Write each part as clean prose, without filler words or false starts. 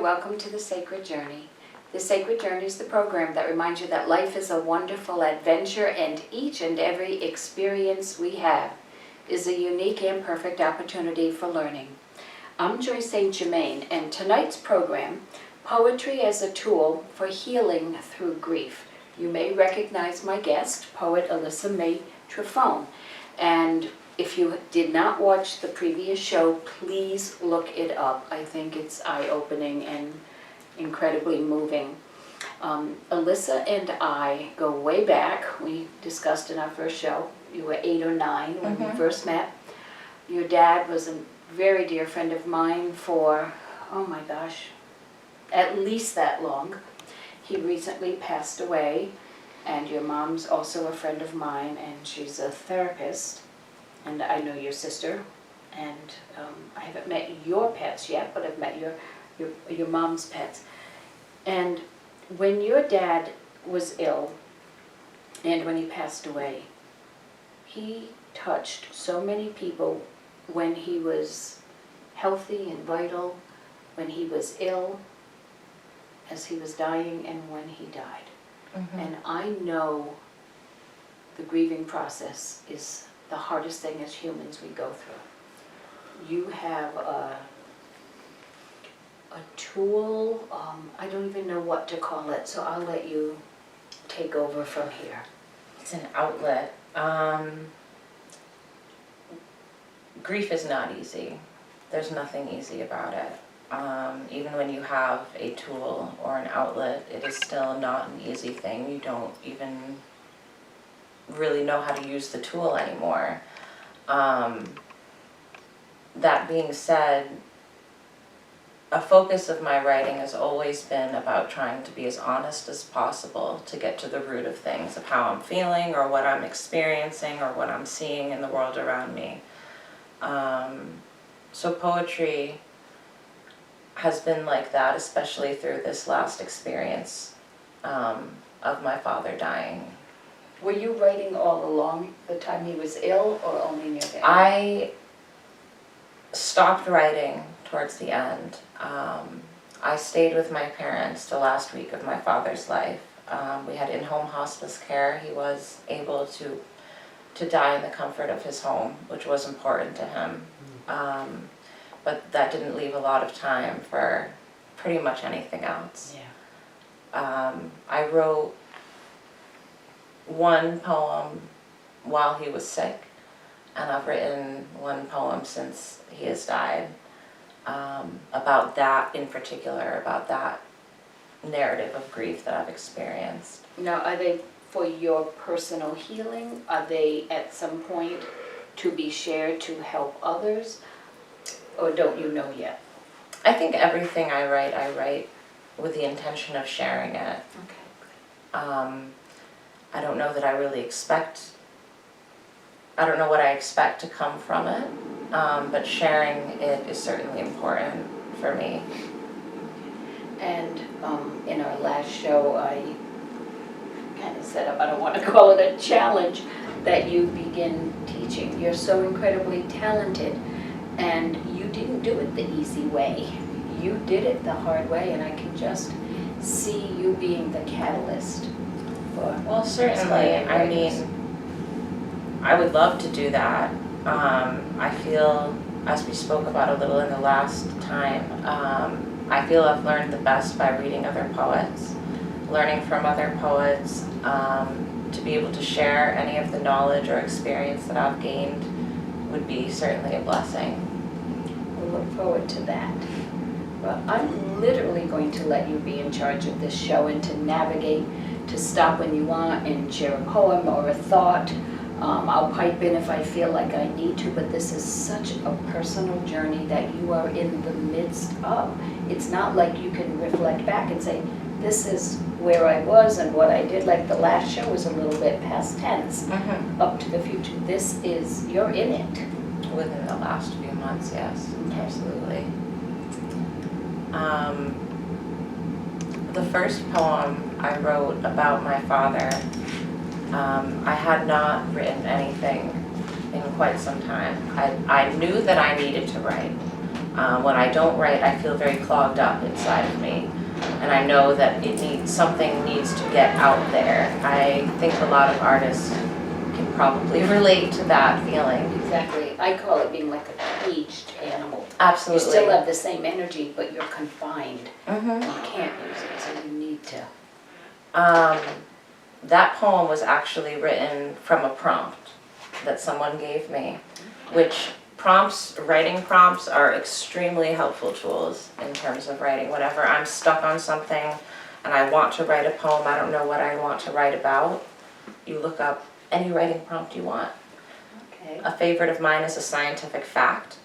welcome to The Sacred Journey. The Sacred Journey is the program that reminds you that life is a wonderful adventure and each and every experience we have is a unique and perfect opportunity for learning. I'm Joyce St. Germain, and tonight's program, Poetry as a Tool for Healing Through Grief. You may recognize my guest, poet Alyssa May Trifone, and if you did not watch the previous show, please look it up. I think it's eye-opening and incredibly moving. Alyssa and I go way back. We discussed in our first show. You were 8 or 9 when we first met. Your dad was a very dear friend of mine for, oh my gosh, at least that long. He recently passed away, and your mom's also a friend of mine, and she's a therapist. And I know your sister, and I haven't met your pets yet, but I've met your mom's pets. And when your dad was ill, and when he passed away, he touched so many people when he was healthy and vital, when he was ill, as he was dying, and when he died. And I know the grieving process is the hardest thing as humans we go through. You have a tool, I don't even know what to call it, so I'll let you take over from here. It's an outlet. Grief is not easy. There's nothing easy about it. Even when you have a tool or an outlet, it is still not an easy thing. You don't even really know how to use the tool anymore. That being said, a focus of my writing has always been about trying to be as honest as possible to get to the root of things, of how I'm feeling or what I'm experiencing or what I'm seeing in the world around me. So poetry has been like that, especially through this last experience of my father dying. Were you writing all along the time he was ill, or only near the end? I stopped writing towards the end. I stayed with my parents the last week of my father's life. We had in-home hospice care. He was able to die in the comfort of his home, which was important to him. But that didn't leave a lot of time for pretty much anything else. Yeah. I wrote one poem while he was sick, and I've written one poem since he has died, about that in particular, about that narrative of grief that I've experienced. Now, are they for your personal healing? Are they at some point to be shared to help others? Or don't you know yet? I think everything I write with the intention of sharing it. Okay. I don't know that I really I don't know what I expect to come from it, but sharing it is certainly important for me. And in our last show, I kind of set up, I don't want to call it a challenge, that you begin teaching. You're so incredibly talented, and you didn't do it the easy way. You did it the hard way, and I can just see you being the catalyst for. Well, certainly. I mean, I would love to do that. I feel, as we spoke about a little in the last time, I feel I've learned the best by reading other poets, learning from other poets, to be able to share any of the knowledge or experience that I've gained would be certainly a blessing. We'll look forward to that. Well, I'm literally going to let you be in charge of this show and to navigate, to stop when you want and share a poem or a thought. I'll pipe in if I feel like I need to, but this is such a personal journey that you are in the midst of. It's not like you can reflect back and say, this is where I was and what I did. Like the last show was a little bit past tense, up to the future. This is, you're in it. Within the last few months, yes, absolutely. The first poem I wrote about my father, I had not written anything in quite some time. I knew that I needed to write. When I don't write, I feel very clogged up inside of me. And I know that something needs to get out there. I think a lot of artists can probably relate to that feeling. Exactly. I call it being like a caged animal. Absolutely. You still have the same energy, but you're confined. Mm-hmm. You can't use it, so you need to. That poem was actually written from a prompt that someone gave me, which writing prompts are extremely helpful tools in terms of writing. Whenever I'm stuck on something and I want to write a poem, I don't know what I want to write about, you look up any writing prompt you want. Okay. A favorite of mine is a scientific fact.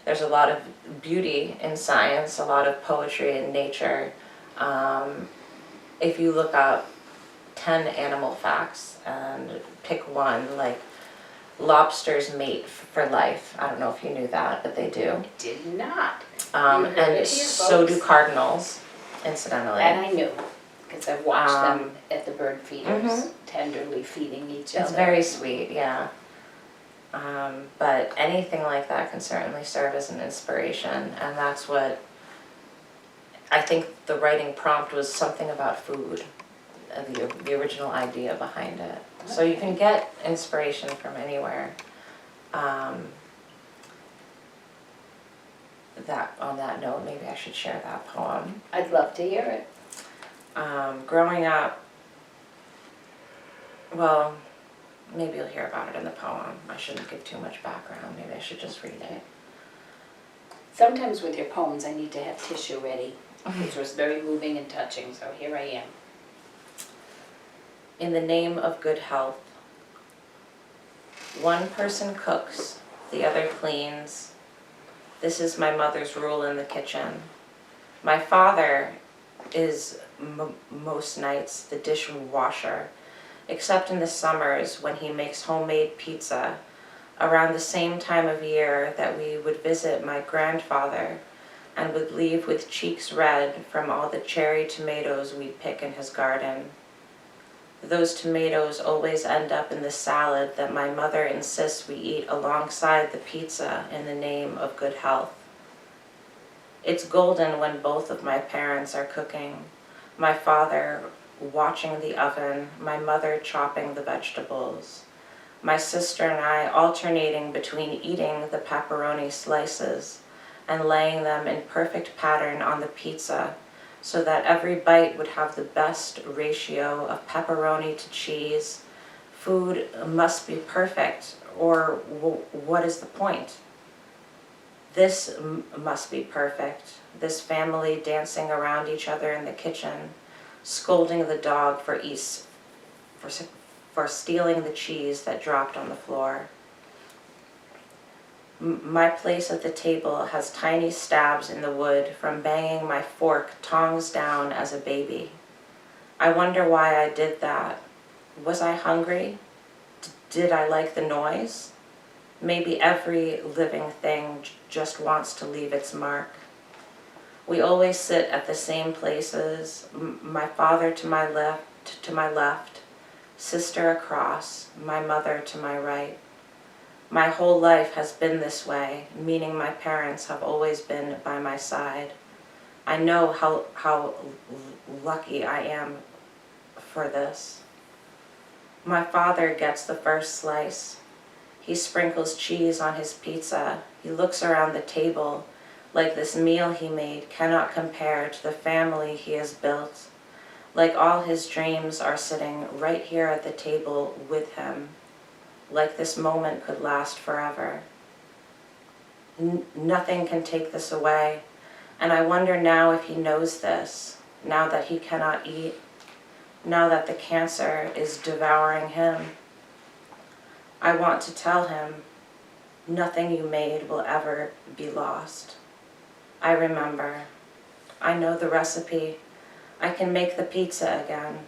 There's a lot of beauty in science, a lot of poetry in nature. If you look up 10 animal facts and pick one, like lobsters mate for life. I don't know if you knew that, but they do. Did not. And so do cardinals, incidentally. And I knew, because I've watched them at the bird feeders, Mhm. tenderly feeding each other. It's very sweet, yeah. But anything like that can certainly serve as an inspiration, and that's what I think the writing prompt was, something about food, the original idea behind it. So you can get inspiration from anywhere. On that note, maybe I should share that poem. I'd love to hear it. Growing up, well, maybe you'll hear about it in the poem. I shouldn't give too much background. Maybe I should just read it. Sometimes with your poems, I need to have tissue ready, which was very moving and touching, so here I am. In the name of good health, one person cooks, the other cleans. This is my mother's rule in the kitchen. My father is most nights the dishwasher, except in the summers when he makes homemade pizza around the same time of year that we would visit my grandfather and would leave with cheeks red from all the cherry tomatoes we'd pick in his garden. Those tomatoes always end up in the salad that my mother insists we eat alongside the pizza in the name of good health. It's golden when both of my parents are cooking. My father watching the oven, my mother chopping the vegetables. My sister and I alternating between eating the pepperoni slices and laying them in perfect pattern on the pizza, so that every bite would have the best ratio of pepperoni to cheese. Food must be perfect, or what is the point? This must be perfect. This family dancing around each other in the kitchen, scolding the dog for stealing the cheese that dropped on the floor. My place at the table has tiny stabs in the wood from banging my fork tongs down as a baby. I wonder why I did that. Was I hungry? Did I like the noise? Maybe every living thing just wants to leave its mark. We always sit at the same places, my father to my left, sister across, my mother to my right. My whole life has been this way, meaning my parents have always been by my side. I know how lucky I am for this. My father gets the first slice. He sprinkles cheese on his pizza. He looks around the table like this meal he made cannot compare to the family he has built. Like all his dreams are sitting right here at the table with him. Like this moment could last forever. Nothing can take this away, and I wonder now if he knows this, now that he cannot eat, now that the cancer is devouring him. I want to tell him, nothing you made will ever be lost. I remember. I know the recipe. I can make the pizza again.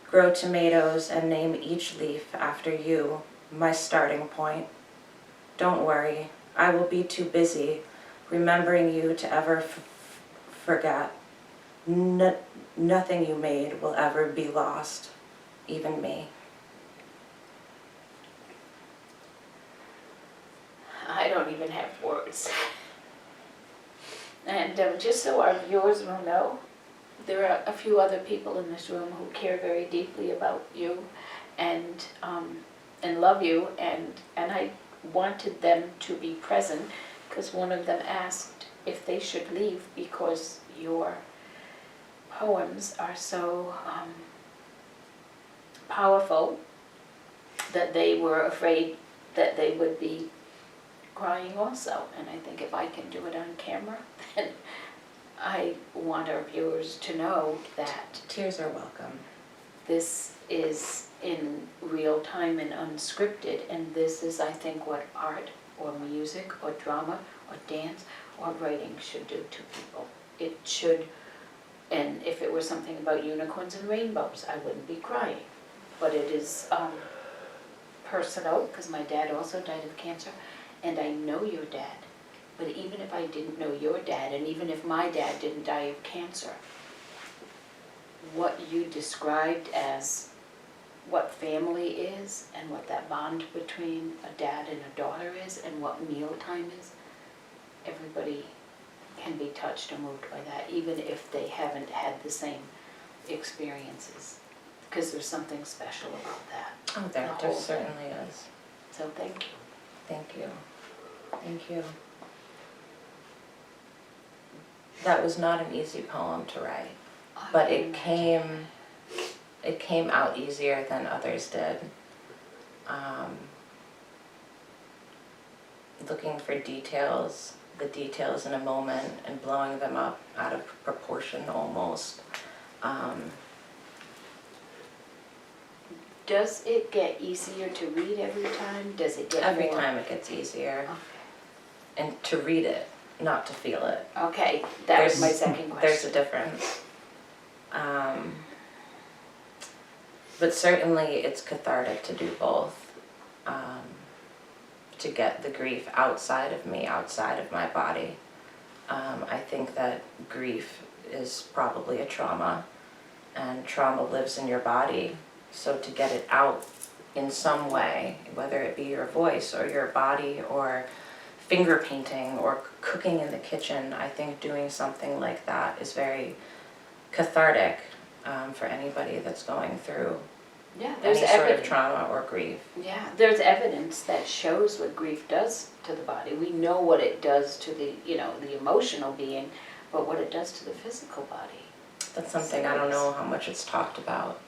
Grow tomatoes and name each leaf after you, my starting point. Don't worry, I will be too busy remembering you to ever forget. Nothing you made will ever be lost, even me. I don't even have words. And just so our viewers will know, there are a few other people in this room who care very deeply about you and love you, and I wanted them to be present because one of them asked if they should leave because your poems are so powerful that they were afraid that they would be crying also. And I think if I can do it on camera, then I want our viewers to know that Tears are welcome. this is in real time and unscripted, and this is, I think, what art or music or drama or dance or writing should do to people. It should, and if it were something about unicorns and rainbows, I wouldn't be crying. But it is personal, because my dad also died of cancer, and I know your dad. But even if I didn't know your dad, and even if my dad didn't die of cancer, what you described as what family is, and what that bond between a dad and a daughter is, and what mealtime is, everybody can be touched or moved by that, even if they haven't had the same experiences, because there's something special about that. Oh, there certainly is. So thank you. Thank you. Thank you. That was not an easy poem to write, but it came out easier than others did. Looking for details, the details in a moment, and blowing them up out of proportion almost. Does it get easier to read every time? Does it get Every more? time it gets easier. Okay. And to read it, not to feel it. Okay, that was my second question. There's a difference. But certainly it's cathartic to do both. To get the grief outside of me, outside of my body. I think that grief is probably a trauma, and trauma lives in your body. So to get it out in some way, whether it be your voice or your body or finger painting or cooking in the kitchen, I think doing something like that is very cathartic for anybody that's going through any sort of trauma or grief. Yeah, there's evidence that shows what grief does to the body. We know what it does to the, the emotional being, but what it does to the physical body. That's something I don't know how much it's talked about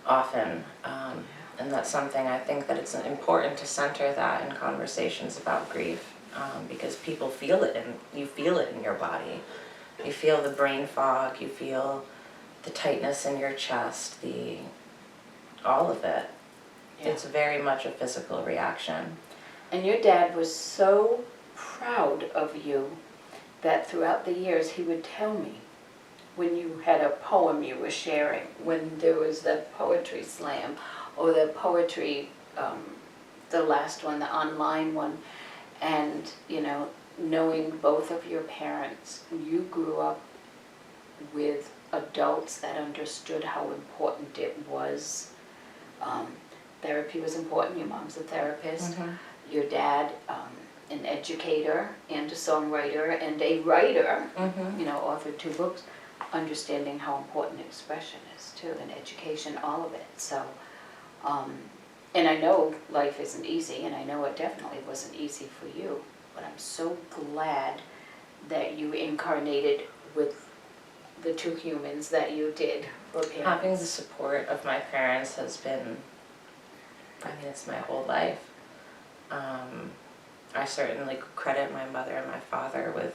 often, and that's something I think that it's important to center that in conversations about grief, because people feel it, and you feel it in your body. You feel the brain fog, you feel the tightness in your chest, all of it. Yeah. It's very much a physical reaction. And your dad was so proud of you that throughout the years he would tell me when you had a poem you were sharing, when there was the poetry slam or the poetry, the last one, the online one, and knowing both of your parents, you grew up with adults that understood how important it was. Therapy was important. Your mom's a therapist. Mm-hmm. Your dad, an educator and a songwriter and a writer, Mm-hmm. authored 2 books, understanding how important expression is too, and education, all of it. So, and I know life isn't easy, and I know it definitely wasn't easy for you, but I'm so glad that you incarnated with the 2 humans that you did for parents. Having the support of my parents has been, it's my whole life. I certainly credit my mother and my father with,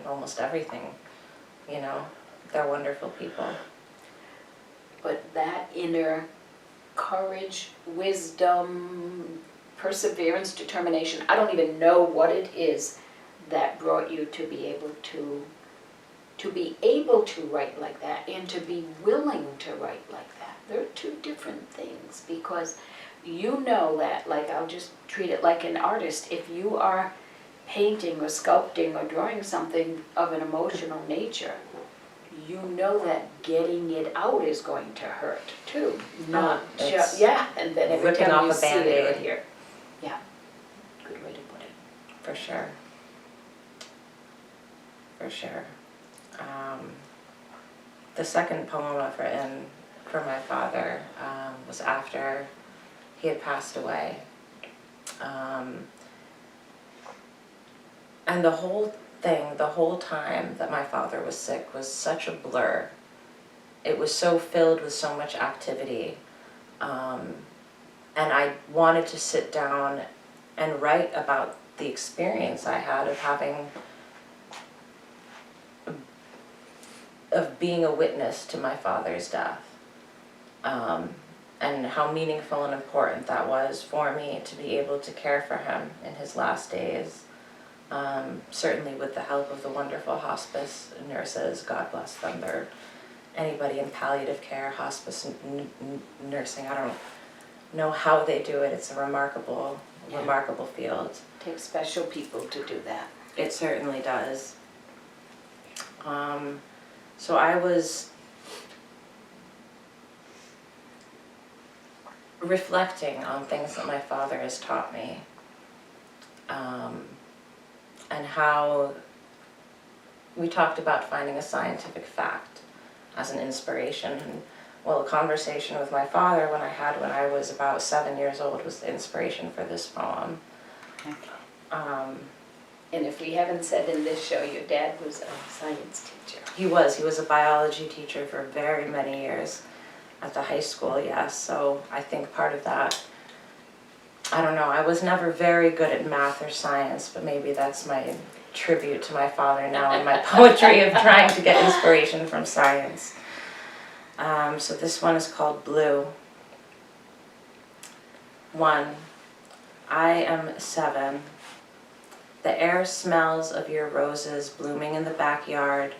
almost everything. They're wonderful people. But that inner courage, wisdom, perseverance, determination, I don't even know what it is that brought you to be able to write like that, and to be willing to write like that. They're 2 different things, because that, I'll just treat it like an artist. If you are painting or sculpting or drawing something of an emotional nature, that getting it out is going to hurt too. Not just, and then every ripping time off you a see Band-Aid. it right here. Yeah, good way to put it. For sure. for sure. The second poem I've written for my father was after he had passed away. And the whole thing, the whole time that my father was sick was such a blur. It was so filled with so much activity. And I wanted to sit down and write about the experience I had of being a witness to my father's death. And how meaningful and important that was for me to be able to care for him in his last days. Certainly with the help of the wonderful hospice nurses, God bless them. They're anybody in palliative care, hospice nursing, I don't know how they do it. It's a remarkable field. It takes special people to do that. It certainly does. So I was reflecting on things that my father has taught me, and how we talked about finding a scientific fact as an inspiration. Well, a conversation with my father when I was about 7 years old was the inspiration for this poem. Okay. And if we haven't said in this show, your dad was a science teacher. He was a biology teacher for very many years at the high school, yes. So I think part of that, I don't know, I was never very good at math or science, but maybe that's my tribute to my father now in my poetry of trying to get inspiration from science. So this one is called Blue. 1. I am 7. The air smells of your roses blooming in the backyard,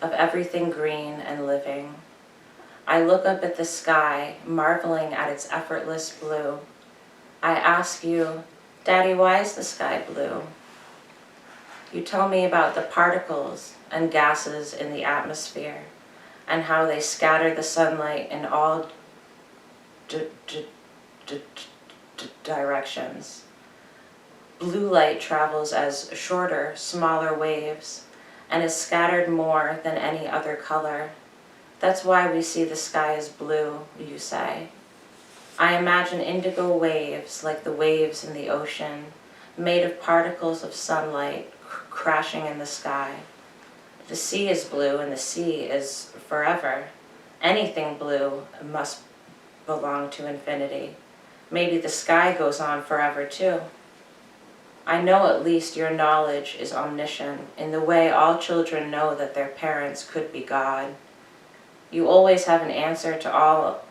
of everything green and living. I look up at the sky, marveling at its effortless blue. I ask you, Daddy, why is the sky blue? You tell me about the particles and gases in the atmosphere and how they scatter the sunlight in all directions. Blue light travels as shorter, smaller waves and is scattered more than any other color. That's why we see the sky as blue, you say. I imagine indigo waves like the waves in the ocean, made of particles of sunlight crashing in the sky. The sea is blue and the sea is forever. Anything blue must belong to infinity. Maybe the sky goes on forever too. I know at least your knowledge is omniscient in the way all children know that their parents could be God. You always have an answer to all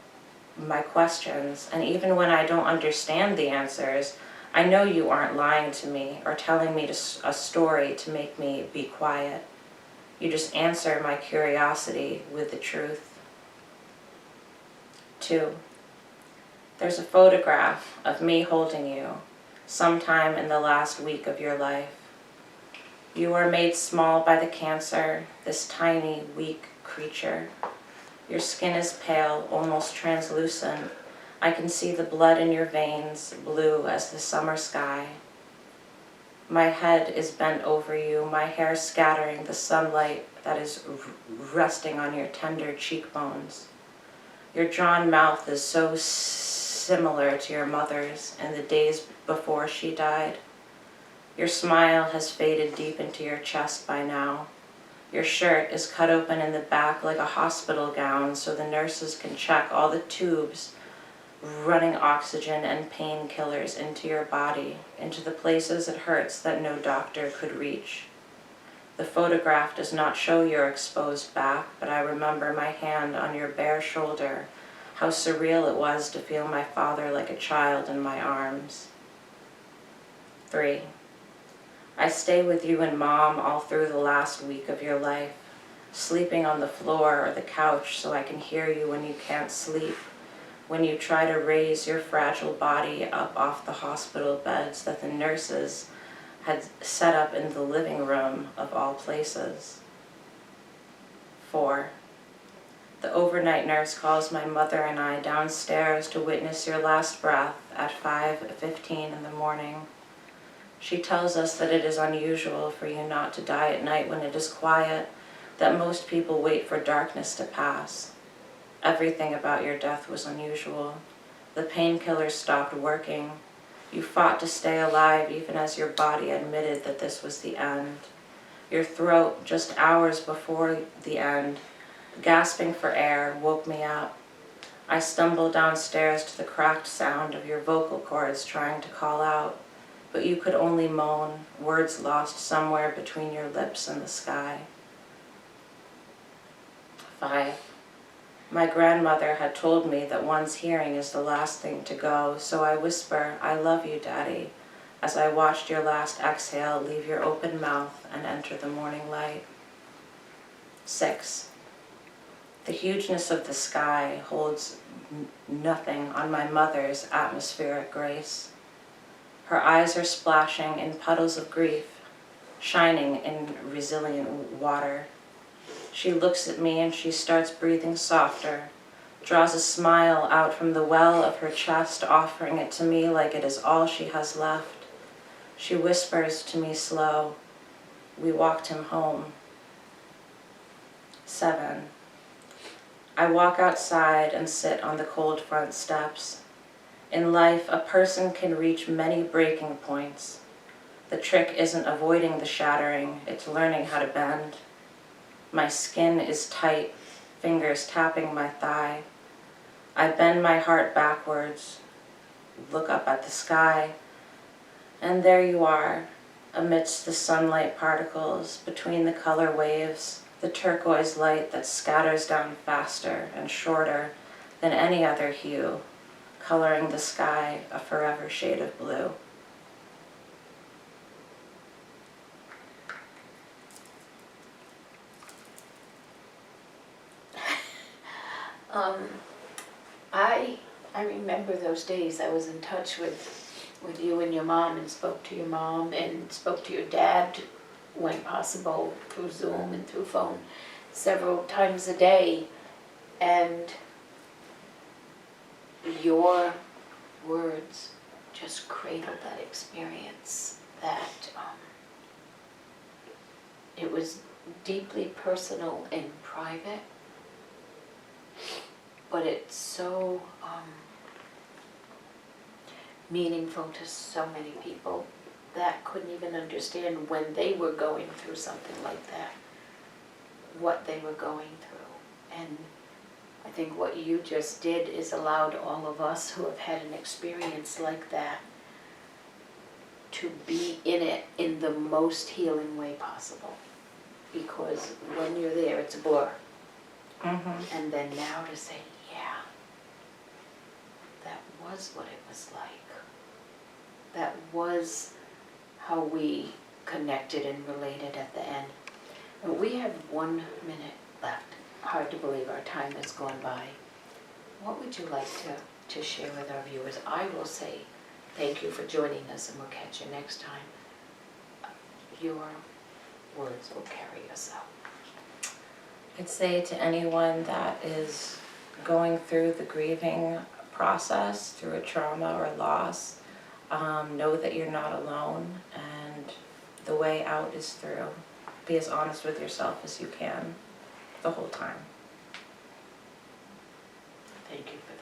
my questions, and even when I don't understand the answers, I know you aren't lying to me or telling me a story to make me be quiet. You just answer my curiosity with the truth. 2. There's a photograph of me holding you sometime in the last week of your life. You were made small by the cancer, this tiny, weak creature. Your skin is pale, almost translucent. I can see the blood in your veins, blue as the summer sky. My head is bent over you, my hair scattering the sunlight that is resting on your tender cheekbones. Your drawn mouth is so similar to your mother's in the days before she died. Your smile has faded deep into your chest by now. Your shirt is cut open in the back like a hospital gown so the nurses can check all the tubes running oxygen and painkillers into your body, into the places it hurts that no doctor could reach. The photograph does not show your exposed back, but I remember my hand on your bare shoulder, how surreal it was to feel my father like a child in my arms. 3. I stay with you and Mom all through the last week of your life, sleeping on the floor or the couch so I can hear you when you can't sleep, when you try to raise your fragile body up off the hospital beds that the nurses had set up in the living room of all places. 4. The overnight nurse calls my mother and I downstairs to witness your last breath at 5:15 in the morning. She tells us that it is unusual for you not to die at night when it is quiet, that most people wait for darkness to pass. Everything about your death was unusual. The painkillers stopped working. You fought to stay alive even as your body admitted that this was the end. Your throat, just hours before the end, gasping for air, woke me up. I stumbled downstairs to the cracked sound of your vocal cords trying to call out, but you could only moan, words lost somewhere between your lips and the sky. 5. My grandmother had told me that one's hearing is the last thing to go, so I whisper, "I love you, Daddy," as I watched your last exhale leave your open mouth and enter the morning light. 6. The hugeness of the sky holds nothing on my mother's atmospheric grace. Her eyes are splashing in puddles of grief, shining in resilient water. She looks at me and she starts breathing softer, draws a smile out from the well of her chest, offering it to me like it is all she has left. She whispers to me slow, "We walked him home." 7. I walk outside and sit on the cold front steps. In life, a person can reach many breaking points. The trick isn't avoiding the shattering, it's learning how to bend. My skin is tight, fingers tapping my thigh. I bend my heart backwards, look up at the sky, and there you are, amidst the sunlight particles, between the color waves, the turquoise light that scatters down faster and shorter than any other hue, coloring the sky a forever shade of blue. I remember those days. I was in touch with you and your mom, and spoke to your mom and spoke to your dad when possible through Zoom and through phone several times a day, and your words just cradled that experience. That it was deeply personal and private, but it's so meaningful to so many people that couldn't even understand when they were going through something like that, what they were going through. And I think what you just did is allowed all of us who have had an experience like that to be in it in the most healing way possible. Because when you're there, it's a blur. Mm-hmm. And then now to say, yeah, that was what it was like. That was how we connected and related at the end. And we have 1 minute left. Hard to believe our time has gone by. What would you like to share with our viewers? I will say thank you for joining us, and we'll catch you next time. Your words will carry us out. I'd say to anyone that is going through the grieving process, through a trauma or loss, know that you're not alone, and the way out is through. Be as honest with yourself as you can the whole time. Thank you for